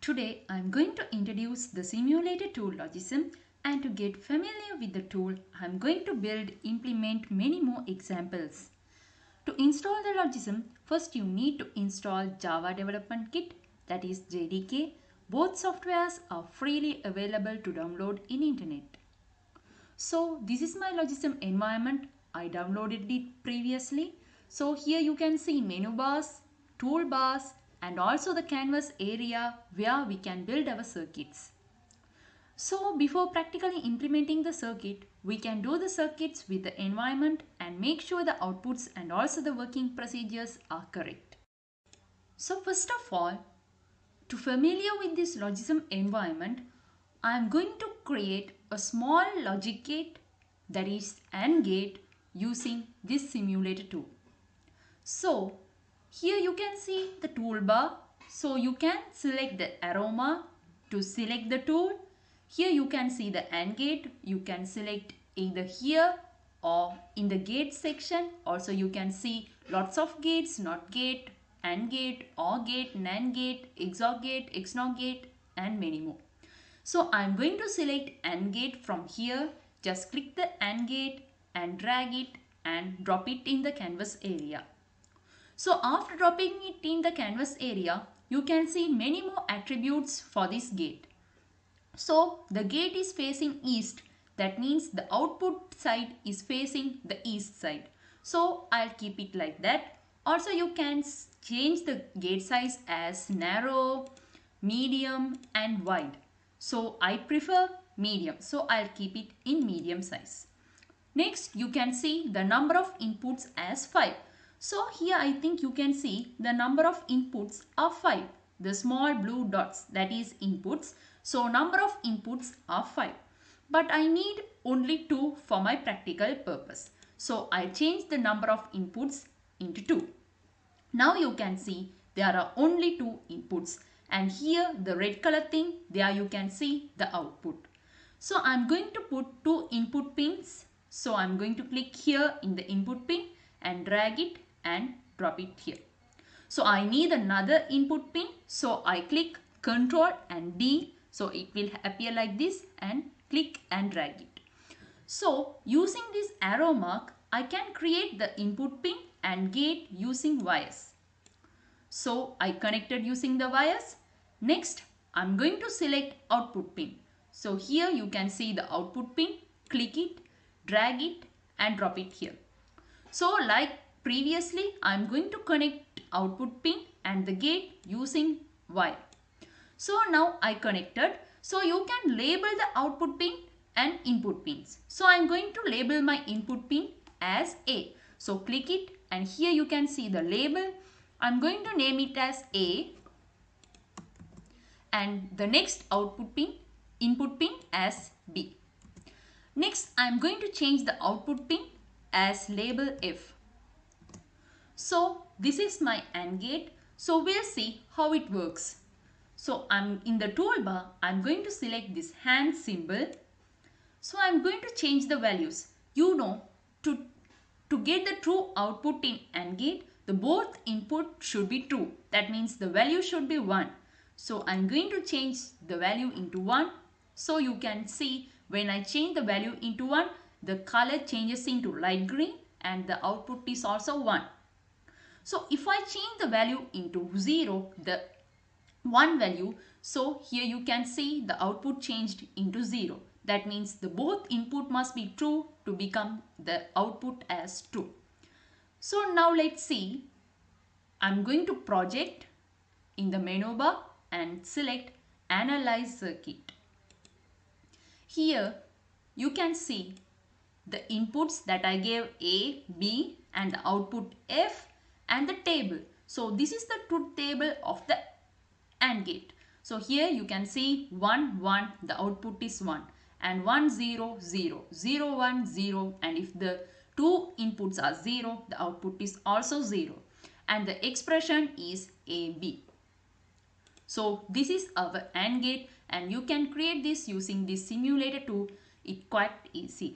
Today I am going to introduce the simulated tool logism, and to get familiar with the tool I am going to implement many more examples. To install the logism, first you need to install Java Development Kit, that is JDK. Both softwares are freely available to download in internet. So this is my logism environment. I downloaded it previously. So here you can see menu bars, toolbars, and also the canvas area where we can build our circuits. So before practically implementing the circuit, we can do the circuits with the environment and make sure the outputs and also the working procedures are correct. So first of all, to familiar with this logism environment, I am going to create a small logic gate, that is AND gate, using this simulator tool. So here you can see the toolbar. So you can select the arrow mark to select the tool. Here you can see the AND gate. You can select either here or in the gate section. Also you can see lots of gates, NOT gate, AND gate, OR gate, NAND gate, XOR gate, XNOR gate, and many more. So I am going to select AND gate from here. Just click the AND gate and drag it and drop it in the canvas area. So after dropping it in the canvas area, you can see many more attributes for this gate. So the gate is facing east. That means the output side is facing the east side. So I'll keep it like that. Also you can change the gate size as narrow, medium, and wide. So I prefer medium. So I'll keep it in medium size. Next you can see the number of inputs as 5. So here I think you can see the number of inputs are 5. The small blue dots, that is inputs. So number of inputs are 5. But I need only 2 for my practical purpose. So I change the number of inputs into 2. Now you can see there are only 2 inputs. And here the red color thing, there you can see the output. So I am going to put 2 input pins. So I am going to click here in the input pin and drag it and drop it here. So I need another input pin. So I click Ctrl and D. So it will appear like this and click and drag it. So using this arrow mark, I can create the input pin and gate using wires. So I connected using the wires. Next, I'm going to select output pin. So here you can see the output pin. Click it, drag it and drop it here. So like previously, I'm going to connect output pin and the gate using wire. So now I connected. So you can label the output pin and input pins. So I'm going to label my input pin as A. So click it and here you can see the label. I'm going to name it as A and the next output pin, input pin as B. Next, I'm going to change the output pin as label F. So this is my AND gate. So we'll see how it works. So I'm in the toolbar, I'm going to select this hand symbol. So I'm going to change the values. You know, to get the true output in AND gate, the both input should be true. That means the value should be 1. So I'm going to change the value into 1. So you can see when I change the value into 1, the color changes into light green and the output is also 1. So if I change the value into 0, the 1 value, so here you can see the output changed into 0. That means the both input must be true to become the output as true. So now let's see. I'm going to project in the menu bar and select Analyze Circuit. Here you can see the inputs that I gave A, B and the output F and the table. So this is the truth table of the AND gate. So here you can see 1, 1, the output is 1 and 1, 0, 0, 0, 1, 0 and if the two inputs are 0, the output is also 0 and the expression is AB. So this is our AND gate and you can create this using this simulator tool. It's quite easy.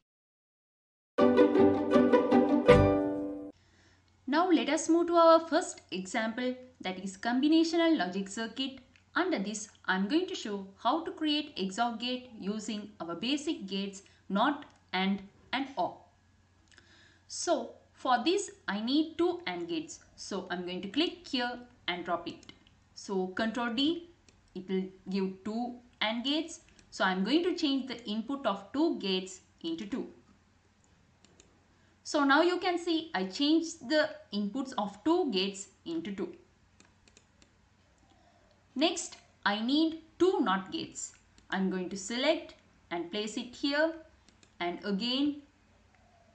Now let us move to our first example, that is combinational logic circuit. Under this, I'm going to show how to create XOR gate using our basic gates NOT, AND and OR. So for this I need two AND gates. So I'm going to click here and drop it. So Control D, it will give two AND gates. So I'm going to change the input of two gates into 2. So now you can see I changed the inputs of two gates into 2. Next I need two NOT gates. I'm going to select and place it here, and again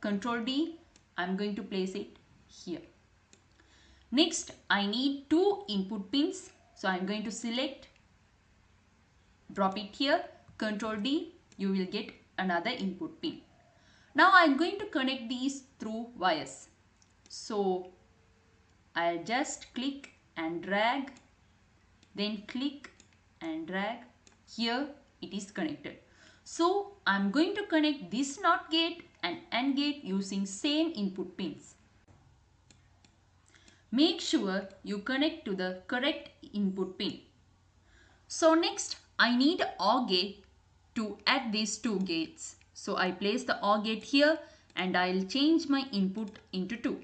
Control D, I'm going to place it here. Next I need two input pins. So I'm going to select, drop it here, Control D, you will get another input pin. Now I'm going to connect these through wires. So I'll just click and drag, then click and drag. Here it is connected. So I'm going to connect this NOT gate and AND gate using same input pins. Make sure you connect to the correct input pin. So next I need OR gate to add these two gates. So I place the OR gate here and I'll change my input into 2.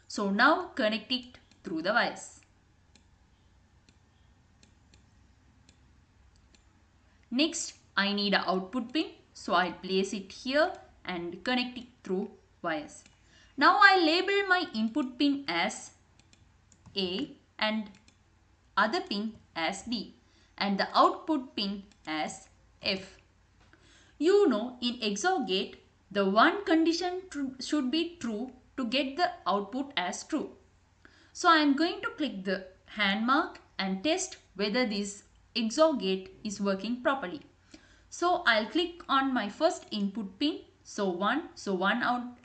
So now connect it through the wires. Next I need an output pin. So I'll place it here and connect it through wires. Now I label my input pin as A and other pin as B and the output pin as F. You know, in XOR gate, the one condition should be true to get the output as true. So I am going to click the hand mark and test whether this XOR gate is working properly. So I'll click on my first input pin. So one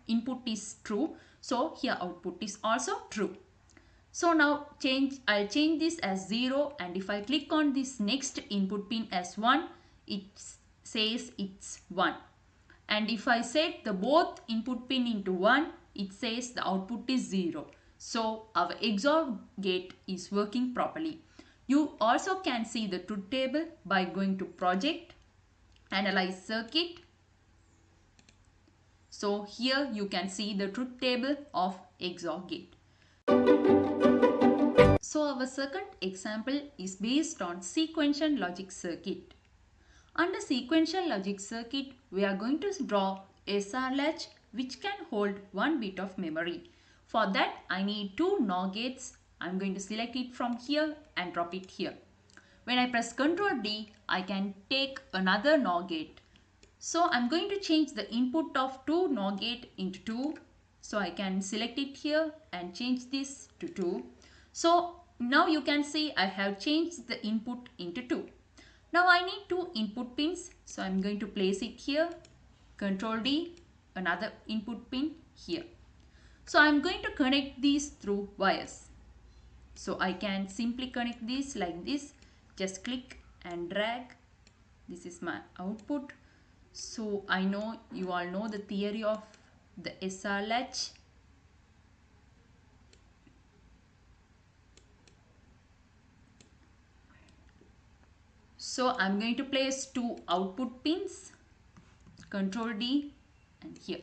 input is true. So here output is also true. So now I'll change this as 0, and if I click on this next input pin as 1, it says it's 1. And if I set the both input pin into 1, it says the output is 0. So our XOR gate is working properly. You also can see the truth table by going to Project, Analyze Circuit. So here you can see the truth table of XOR gate. So our second example is based on sequential logic circuit. Under sequential logic circuit, we are going to draw a SR latch which can hold 1 bit of memory. For that I need two NOR gates. I'm going to select it from here and drop it here. When I press Ctrl D, I can take another NOR gate. So I'm going to change the input of two NOR gate into 2. So I can select it here and change this to 2. So now you can see I have changed the input into 2. Now I need two input pins. So I'm going to place it here. Ctrl D, another input pin here. So I'm going to connect these through wires. So I can simply connect these like this. Just click and drag. This is my output. So I know you all know the theory of the SR latch. So I'm going to place two output pins, Ctrl D, and here.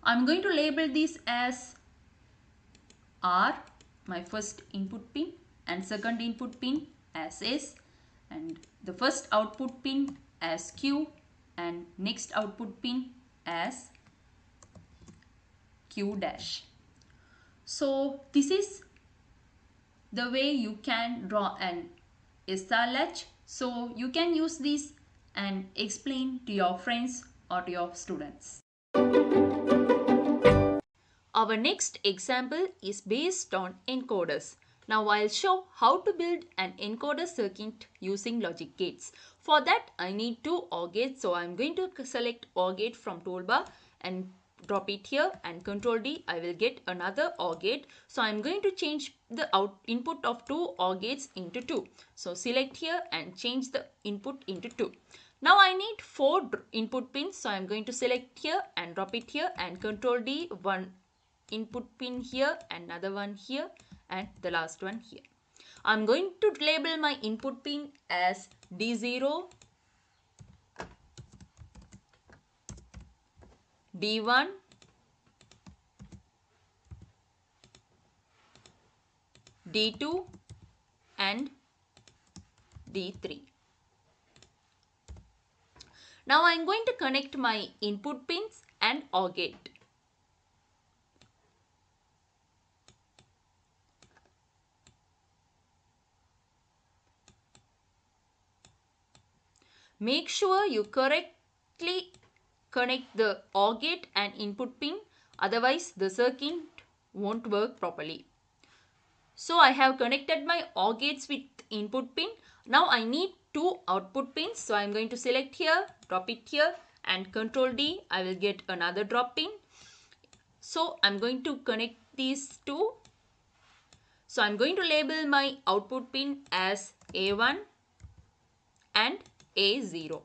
I'm going to label this as R, my first input pin, and second input pin as S, and the first output pin as Q, and next output pin as Q dash. So this is the way you can draw an SR latch. So you can use this and explain to your friends or to your students. Our next example is based on encoders. Now I'll show how to build an encoder circuit using logic gates. For that I need two OR gates. So I'm going to select OR gate from toolbar and drop it here, and Ctrl D, I will get another OR gate. So I'm going to change the input of two OR gates into 2. So select here and change the input into 2. Now I need 4 input pins. So I'm going to select here and drop it here, and Ctrl D, one input pin here, another one here, and the last one here. I'm going to label my input pin as D0, D1, D2 and D3. Now I'm going to connect my input pins and OR gate. Make sure you correctly connect the OR gate and input pin, otherwise the circuit won't work properly. So I have connected my OR gates with input pin. Now I need two output pins. So I am going to select here, drop it here and Control D. I will get another drop pin. So I am going to connect these two. So I am going to label my output pin as A1 and A0.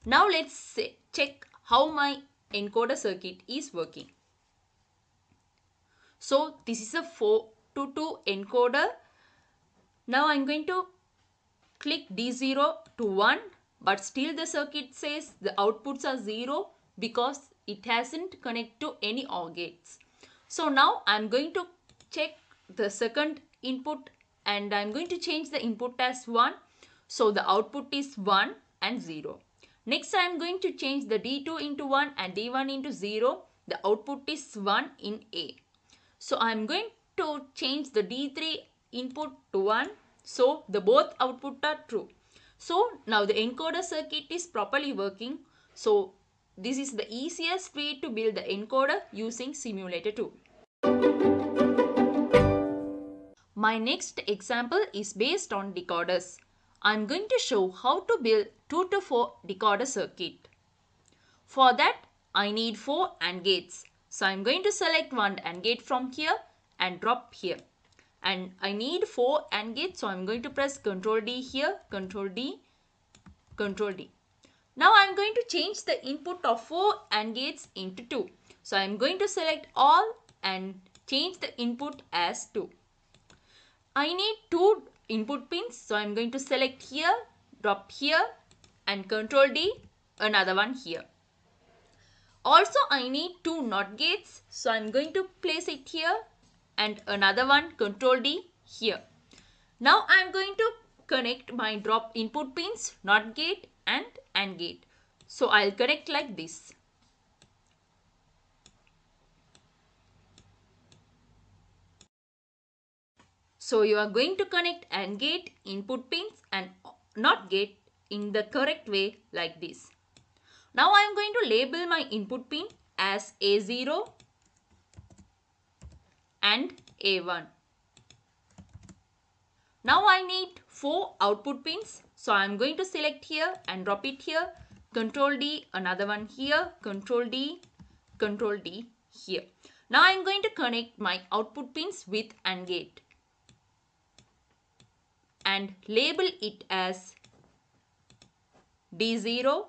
Now let's check how my encoder circuit is working. So this is a 4 to 2 encoder. Now I'm going to click D0 to 1, but still the circuit says the outputs are 0 because it hasn't connected to any OR gates. So now I'm going to check the second input and I'm going to change the input as 1. So the output is 1 and 0. Next I'm going to change the D2 into 1 and D1 into 0. The output is 1 in A. So I'm going to change the D3 input to 1. So the both output are true. So now the encoder circuit is properly working. So this is the easiest way to build the encoder using simulator tool. My next example is based on decoders. I'm going to show how to build 2 to 4 decoder circuit. For that I need 4 AND gates. So I'm going to select one AND gate from here and drop here. And I need 4 AND gates, so I'm going to press Ctrl D here, Ctrl D, Ctrl D. Now I'm going to change the input of 4 AND gates into 2. So I'm going to select all and change the input as 2. I need 2 input pins, so I'm going to select here, drop here and Ctrl D, another one here. Also I need 2 NOT gates, so I'm going to place it here and another one Ctrl D here. Now I'm going to connect my drop input pins NOT gate and AND gate. So I'll connect like this. So you are going to connect AND gate, input pins and NOT gate in the correct way like this. Now I am going to label my input pin as A0 and A1. Now I need 4 output pins. So I am going to select here and drop it here. Ctrl D, another one here. Ctrl D, Ctrl D here. Now I am going to connect my output pins with AND gate and label it as D0,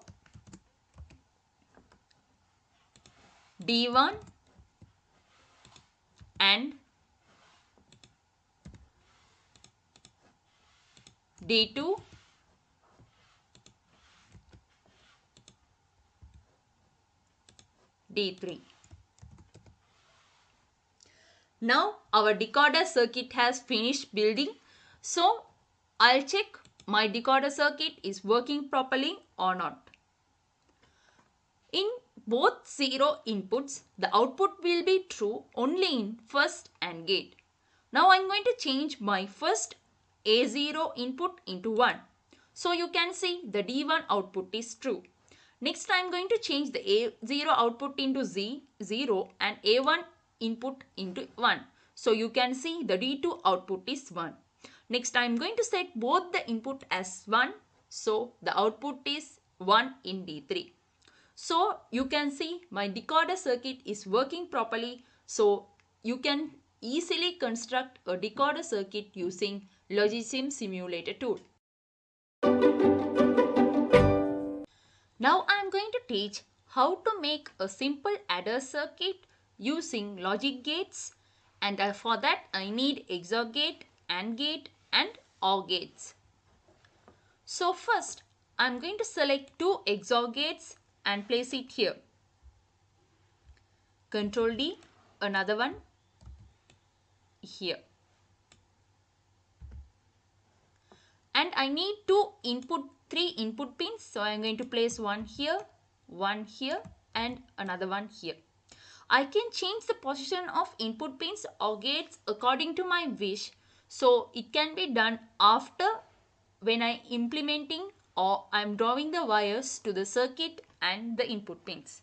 D1 and D2, D3. Now our decoder circuit has finished building. So I'll check my decoder circuit is working properly or not. In both 0 inputs, the output will be true only in first AND gate. Now I'm going to change my first A0 input into 1. So you can see the D1 output is true. Next I'm going to change the A0 output into 0 and A1 input into 1. So you can see the D2 output is 1. Next I am going to set both the input as 1. So the output is 1 in D3. So you can see my decoder circuit is working properly. So you can easily construct a decoder circuit using Logisim simulator tool. Now I am going to teach how to make a simple adder circuit using logic gates, and for that I need XOR gate, AND gate and OR gates. So first I'm going to select two XOR gates and place it here. Control D, another one here. And I need three input pins. So I am going to place one here, and another one here. I can change the position of input pins or gates according to my wish. So it can be done after when I am implementing or I am drawing the wires to the circuit and the input pins.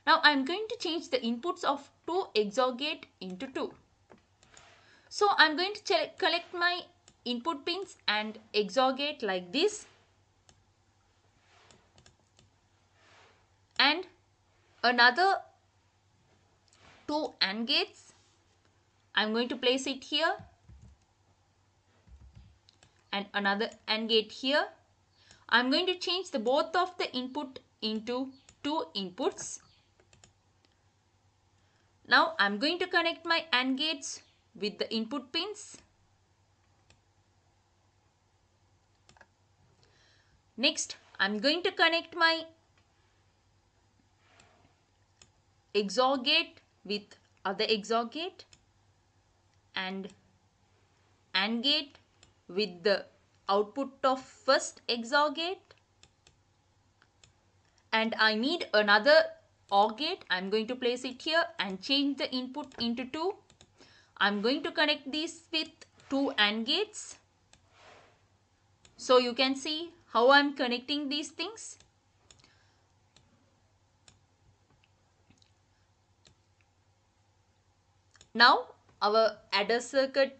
Now I am going to change the inputs of two XOR gate into two. So I am going to collect my input pins and XOR gate like this, and another two AND gates. I am going to place it here and another AND gate here. I am going to change the both of the input into two inputs. Now I am going to connect my AND gates with the input pins. Next, I am going to connect my XOR gate with other XOR gate and AND gate with the output of first XOR gate. And I need another OR gate. I am going to place it here and change the input into two. I am going to connect these with two AND gates. So you can see how I am connecting these things. Now our adder circuit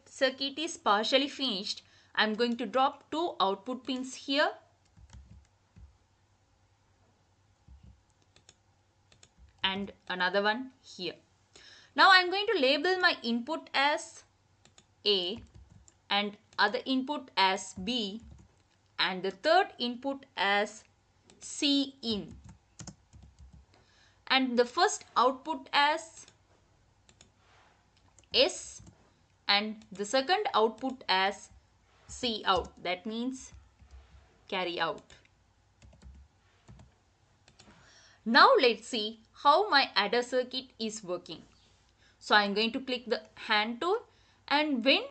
is partially finished. I am going to drop two output pins here and another one here. Now I am going to label my input as A and other input as B and the third input as C in and the first output as S and the second output as C out, that means carry out. Now let's see how my adder circuit is working. So I am going to click the hand tool, and when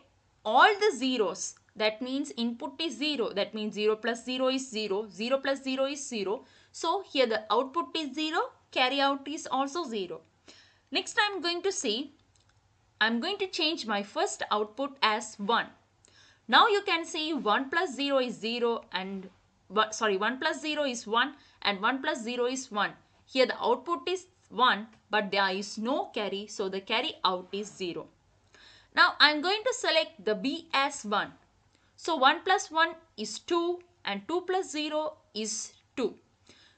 all the zeros, that means input is 0, that means 0 plus 0 is 0, 0 plus 0 is 0. So here the output is 0, carry out is also 0. Next I am going to see, I am going to change my first output as 1. Now you can see 1 plus 0 is 0 and 1 plus 0 is 1 and 1 plus 0 is 1. Here the output is 1 but there is no carry, so the carry out is 0. Now I am going to select the B as 1. So 1 plus 1 is 2 and 2 plus 0 is 2.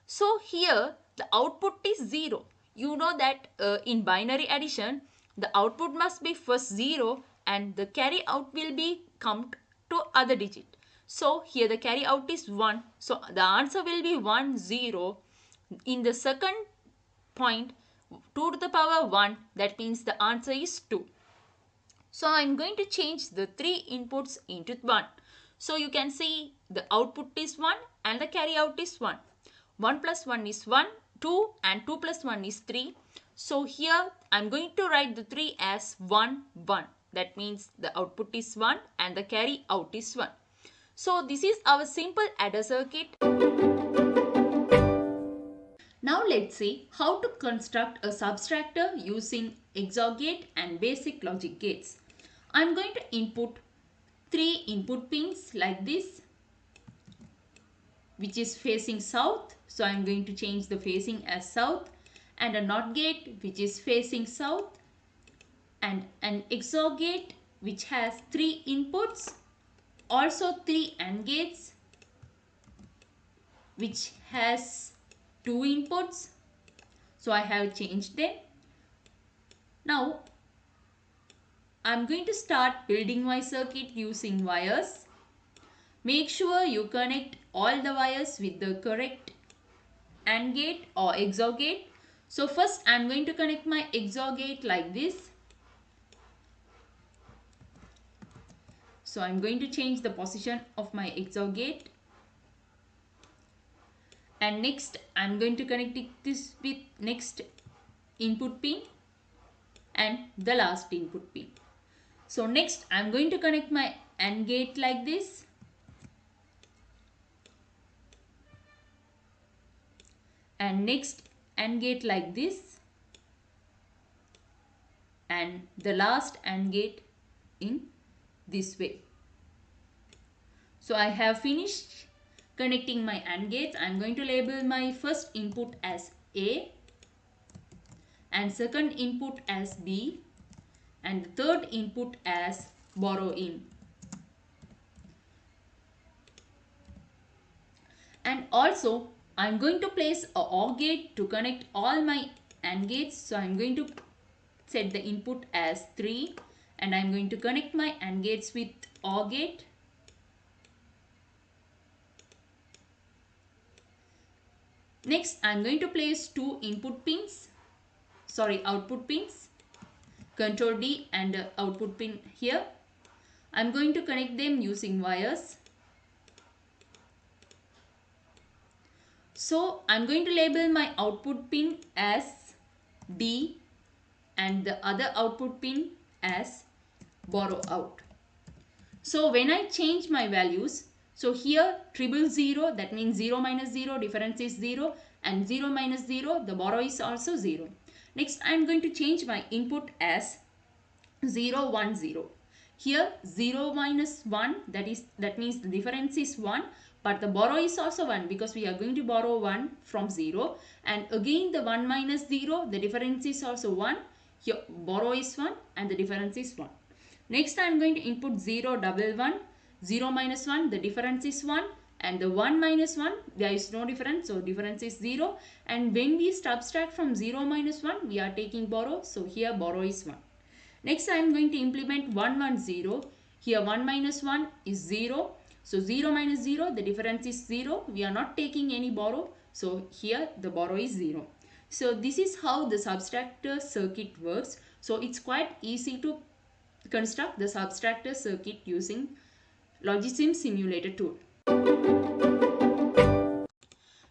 So here the output is 0. You know that in binary addition the output must be first 0 and the carry out will be come to other digit. So here the carry out is 1. So the answer will be 1 0. In the second point 2 to the power 1, that means the answer is 2. So I am going to change the three inputs into 1. So you can see the output is 1 and the carry out is 1. 1 plus 1 is 1, 2 and 2 plus 1 is 3. So here I am going to write the 3 as 1, 1. That means the output is 1 and the carry out is 1. So this is our simple adder circuit. Now let's see how to construct a subtractor using XOR gate and basic logic gates. I am going to input 3 input pins like this, which is facing south. So I am going to change the facing as south, and a NOT gate which is facing south, and an XOR gate which has 3 inputs, also 3 AND gates which has 2 inputs. So I have changed them. Now I am going to start building my circuit using wires. Make sure you connect all the wires with the correct AND gate or XOR gate. So first I am going to connect my XOR gate like this. So I'm going to change the position of my XOR gate. And next I'm going to connect this with next input pin and the last input pin. So next I'm going to connect my AND gate like this. And next AND gate like this. And the last AND gate in this way. So I have finished connecting my AND gates. I'm going to label my first input as A and second input as B and the third input as borrow in. And also I'm going to place a OR gate to connect all my AND gates. So I'm going to set the input as 3 and I'm going to connect my AND gates with OR gate. Next I'm going to place two output pins, Control D and output pin here. I'm going to connect them using wires. So I'm going to label my output pin as D and the other output pin as borrow out. So when I change my values, so here 000, that means 0 minus 0, difference is 0, and 0 minus 0, the borrow is also 0. Next I am going to change my input as 0 1 0. Here 0 minus 1, that means the difference is 1, but the borrow is also 1 because we are going to borrow 1 from 0, and again the 1 minus 0, the difference is also 1. Here borrow is 1 and the difference is 1. Next I am going to input 0 1 1, 0 minus 1, the difference is 1, and the 1 minus 1, there is no difference, so difference is 0. And when we subtract from 0 minus 1, we are taking borrow, so here borrow is 1. Next I am going to implement 1 1 0. Here 1 minus 1 is 0. So 0 minus 0, the difference is 0. We are not taking any borrow. So here the borrow is 0. So this is how the subtractor circuit works. So it's quite easy to construct the subtractor circuit using Logisim simulator tool.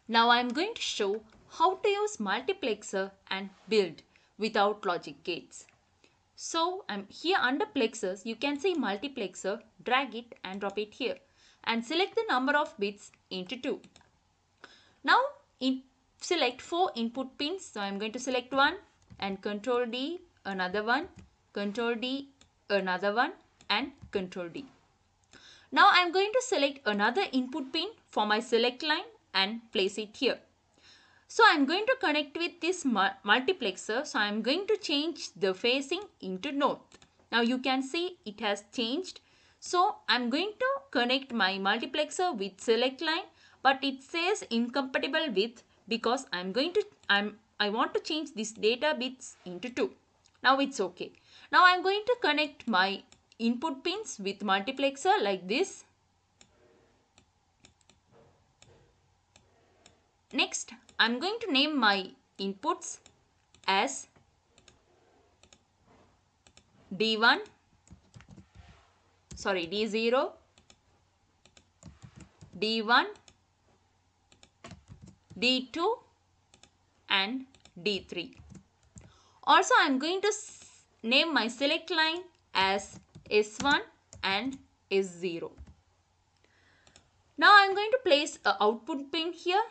Now I am going to show how to use multiplexer and build without logic gates. So I'm here under plexers, you can see multiplexer, drag it and drop it here and select the number of bits into 2. Now select 4 input pins. So I'm going to select one and Control D, another one, Control D, another one and Control D. Now I'm going to select another input pin for my select line and place it here. So I'm going to connect with this multiplexer. So I'm going to change the phasing into north. Now you can see it has changed. So I'm going to connect my multiplexer with select line, but it says incompatible with because I want to change this data bits into 2. Now it's okay. Now I'm going to connect my input pins with multiplexer like this. Next, I'm going to name my inputs as D0, D1, D2 and D3. Also, I'm going to name my select line as S1 and S0. Now I'm going to place an output pin here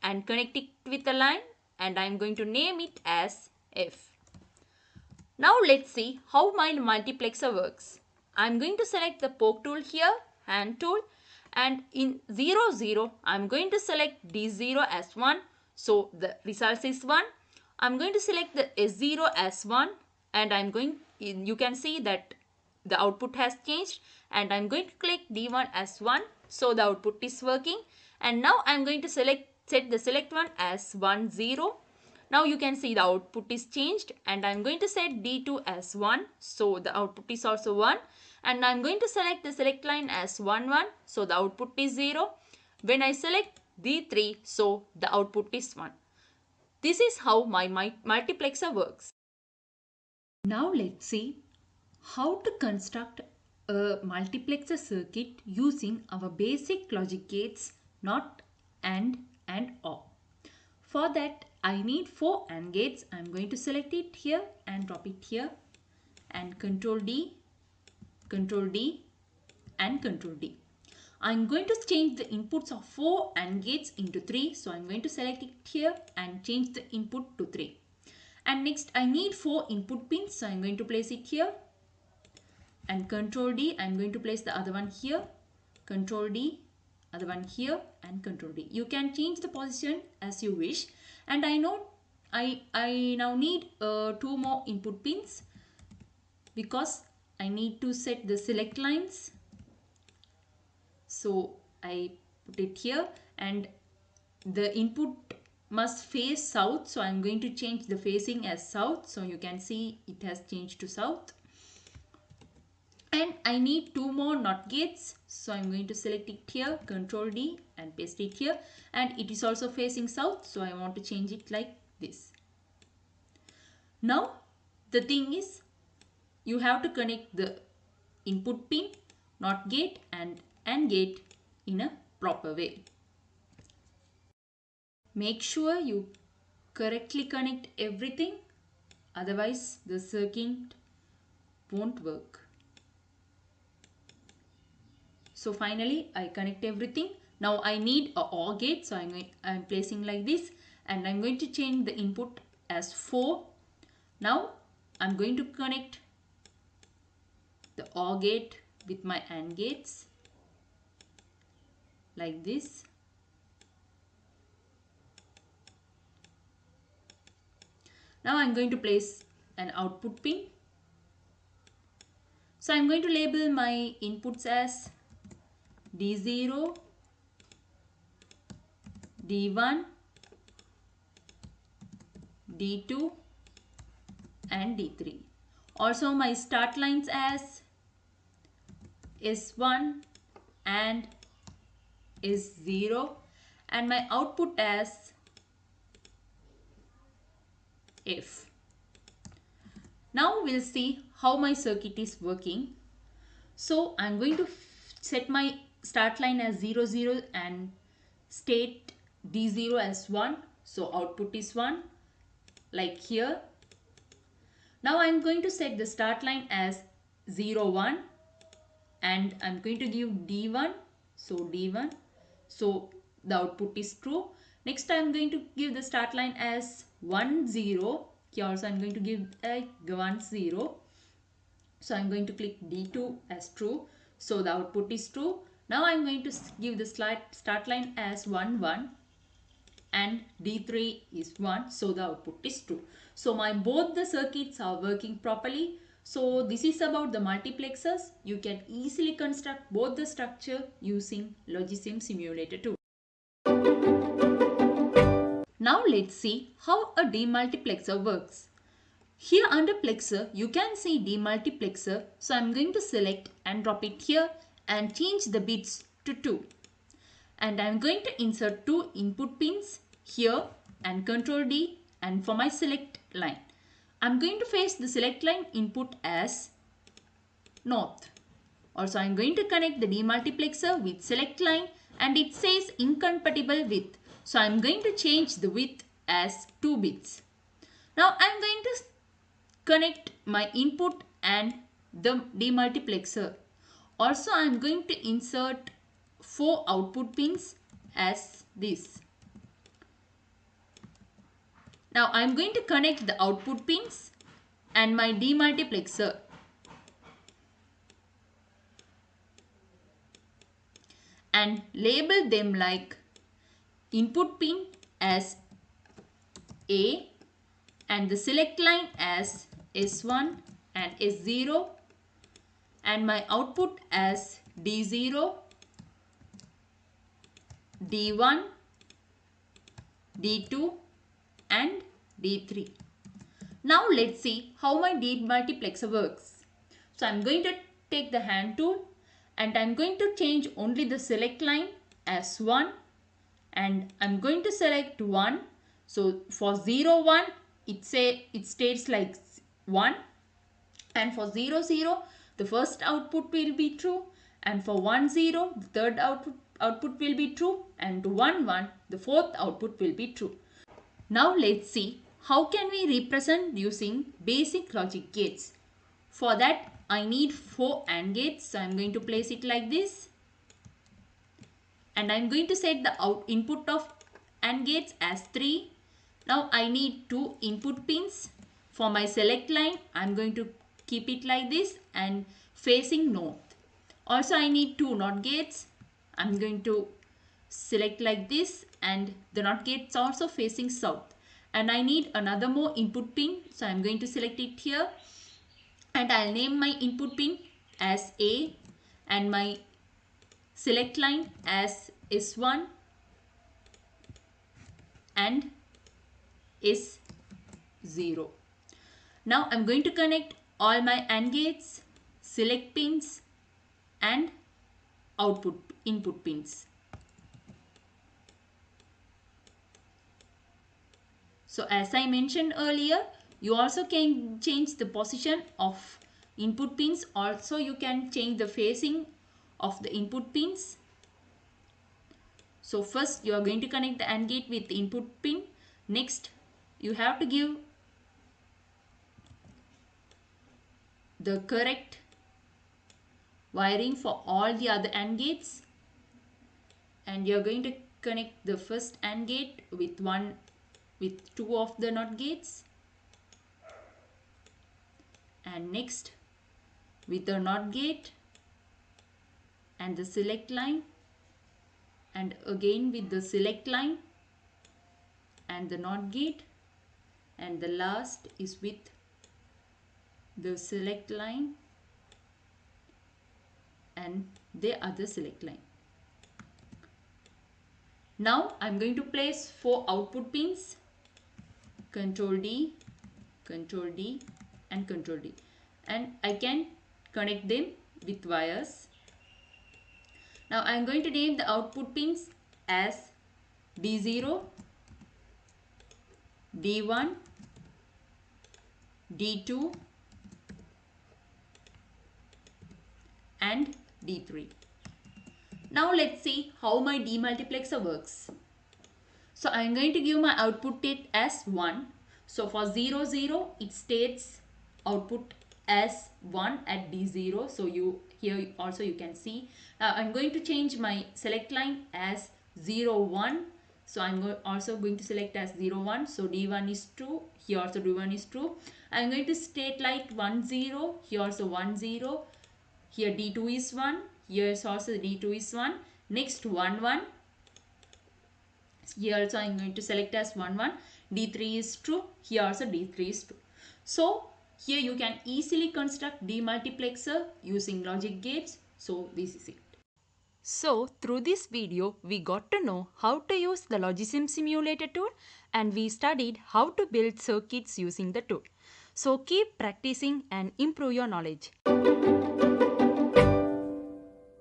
and connect it with a line and I'm going to name it as F. Now let's see how my multiplexer works. I'm going to select the poke tool here, hand tool, and in 0 0 I'm going to select D0 as 1, so the result is 1. I'm going to select the S0 as 1 and you can see that the output has changed, and I'm going to click D1 as 1, so the output is working. And now I'm going to set the select one as 1 0. Now you can see the output is changed, and I'm going to set D2 as 1, so the output is also 1. And I'm going to select the select line as 1 1, so the output is 0. When I select D3, so the output is 1. This is how my multiplexer works. Now let's see how to construct a multiplexer circuit using our basic logic gates NOT, AND and OR. For that I need 4 AND gates. I'm going to select it here and drop it here and Control D and Control D. I'm going to change the inputs of 4 AND gates into 3. So I'm going to select it here and change the input to 3. And next I need 4 input pins. So I'm going to place it here and Control D. I'm going to place the other one here. Control D, other one here and Control D. You can change the position as you wish. And I now need 2 more input pins because I need to set the select lines. So I put it here and the input must face south. So I'm going to change the facing as south. So you can see it has changed to south. And I need 2 more NOT gates. So I'm going to select it here, Control D and paste it here. And it is also facing south. So I want to change it like this. Now the thing is, you have to connect the input pin, NOT gate and AND gate in a proper way. Make sure you correctly connect everything, otherwise the circuit won't work. So finally I connect everything. Now I need a OR gate, so I'm placing like this and I'm going to change the input as 4. Now I'm going to connect the OR gate with my AND gates like this. Now I'm going to place an output pin. So I'm going to label my inputs as D0, D1, D2 and D3. Also my start lines as S1 and S0 and my output as F. Now we'll see how my circuit is working. So I'm going to set my start line as 0, 0 and state D0 as 1. So output is 1 like here. Now I'm going to set the start line as 0, 1 and I'm going to give D1. So D1. So the output is true. Next I'm going to give the start line as 1, 0. Here also I'm going to give a 1, 0. So I'm going to click D2 as true. So the output is true. Now I'm going to give the start line as 1, 1 and D3 is 1. So the output is true. So both the circuits are working properly. So this is about the multiplexers. You can easily construct both the structure using Logisim Simulator tool. Now let's see how a demultiplexer works. Here under plexer, you can see demultiplexer. So I'm going to select and drop it here and change the bits to 2. And I'm going to insert 2 input pins here and Control D and for my select line. I'm going to face the select line input as north. Also I'm going to connect the demultiplexer with select line and it says incompatible with. So I'm going to change the width as 2 bits. Now I'm going to connect my input and the demultiplexer. Also I'm going to insert 4 output pins as this. Now I'm going to connect the output pins and my demultiplexer. And label them like input pin as A and the select line as S1 and S0 and my output as D0, D1, D2 and D3. Now let's see how my demultiplexer works. So I'm going to take the hand tool and I'm going to change only the select line as 1 and I'm going to select 1. So for 0, 1 it states like 1 and for 0, 0 the first output will be true, and for 1 0 the third output will be true, and to 1 1 the fourth output will be true. Now let's see how can we represent using basic logic gates. For that I need 4 AND gates, so I am going to place it like this, and I am going to set the input of AND gates as 3. Now I need 2 input pins. For my select line I am going to keep it like this and facing north. Also I need 2 NOT gates. I am going to select like this, and the NOT gates also facing south. And I need another more input pin, so I am going to select it here, and I'll name my input pin as A and my select line as S1 and S0. Now I'm going to connect all my AND gates, select pins and input pins. So as I mentioned earlier, you also can change the position of input pins. Also you can change the facing of the input pins. So first you are going to connect the AND gate with the input pin. Next you have to give the correct wiring for all the other AND gates, and you are going to connect the first AND gate with 2 of the NOT gates, and next with the NOT gate and the select line, and again with the select line and the NOT gate, and the last is with the select line and the other select line. Now I'm going to place 4 output pins, Control D, Control D and Control D, and I can connect them with wires. Now I am going to name the output pins as D0, D1, D2 and D3. Now let's see how my demultiplexer works. So I am going to give my output state as 1. So for 0 0 it states output as 1 at D0. So here also you can see. I'm going to change my select line as 0 1. So I'm also going to select as 0 1. So D1 is true. Here also D1 is true. I'm going to state like 1 0. Here also 1 0. Here D2 is 1. Here is also D2 is 1. Next 1 1. Here also I am going to select as 1 1. D3 is true. Here also D3 is true. So here you can easily construct demultiplexer using logic gates. So this is it. So through this video, we got to know how to use the Logisim simulator tool, and we studied how to build circuits using the tool. So keep practicing and improve your knowledge.